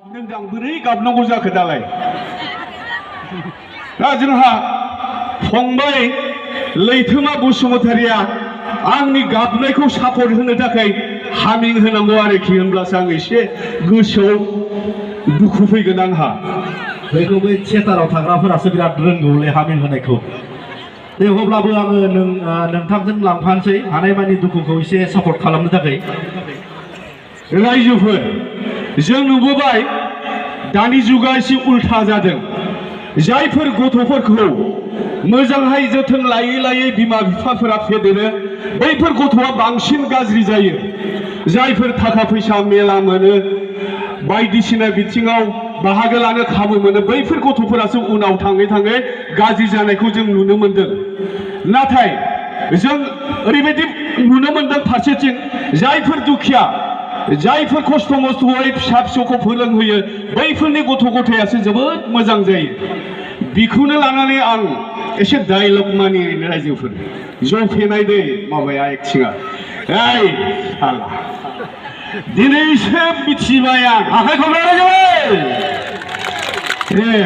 नों बोरै गाबनांगौ जाखो दालाय दा जोंहा फंबाय लैथोमा बसुमतारिया आंनि गाबनायखौ सापर्ट होनो थाखाय हामिं होनांगौ आरोखि होनब्लासो आं एसे गोसोआव दुखु फैगोन आंहा बेखौ बै थियेटाराव थाग्राफोरासो बिराद रोंगौलै हामिं होनायखौ दे अब्लाबो आङो नोंथांजों लांफानोसै हानायमानि दुखुखौ एसे सापर्ट खालामनो थाखाय रायजोफोर जों नुबोबाय दानि जुगा एसे उल्था जादों जायफोर गथ'फोरखौ मोजांहाय जोथोन लायै लायै बिमा बिफाफोरा फेदेरो बैफोर गथ'आ बांसिन गाज्रि जायो जायफोर थाखा फैसा मेला मोनो बायदिसिना बिथिङाव बाहागो लानो खाबु मोनो बैफोर गथ'फोरासो उनाव थाङै थाङै गाज्रि जानायखौ जों नुनो मोनदों नाथाय जों ओरैबायदि नुनो मोनदों फारसेथिं जायफोर दुखिया जायफोर खस्थ' मस्थ'यै फिसा फिसौखौ फोरोंहोयो बैफोरनि गथ' गथायासो जोबोद मोजां जायो बेखौनो लानानै आं एसे डायलग मानि रायजोफोर जफेनाय दै माबाया एक्टिङा ओइ साला दिनैसो मिथिबाय आं आखाइ खबलाय ए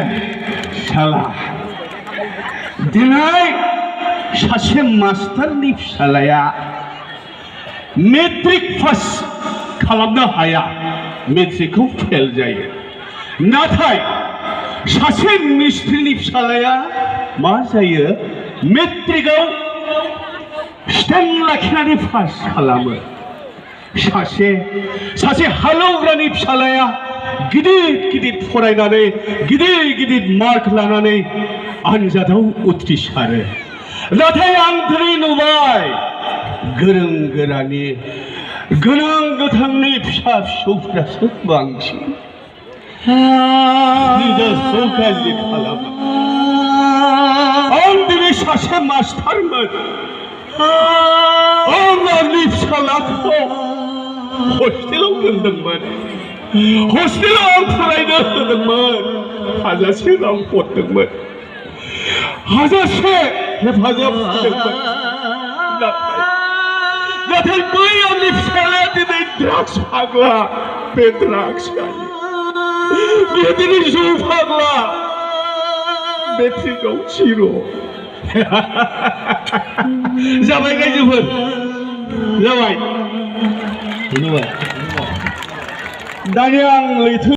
साला दिनै सासे मास्टारनि फिसालाया मेट्रिक पास खालामनो हाया मेट्रिकखौ फेल जायो नाथाय सासे मिस्ट्रिनि फिसालाया मा जायो मेट्रिकआव स्टेन्ड लाखिनानै पास खालामो सासे हालेवग्रानि फिसालाया गिदिर गिदिर फरायनानै गिदिर गिदिर मार्क लानानै आनजादाव उथ्रिसारो नाथाय आं दिनै नुबाय गोरों गोरानि गोनां गोथांनि फिसा फिसौफोरासो बांसिन रिजाल्टखौ गाज्रि खालामो आं दिनै सासे मास्टारमोन आं आंनि फिसालाखौ हस्टेलाव दोनदोंमोन हस्टेलाव आं फरायनो होदोंमोन हाजासे रां हरदोंमोन हाजासे हेफाजाब होदोंमोन नाथाय बै आंनि फिसालाया दिनै ड्राग्स फाग्ला बे ड्राग्स गायो बे दिनै जौ फाग्ला मेट्रिकआव जिर' जाबाय रायजोफोर जाबाय दानिया आं लैथो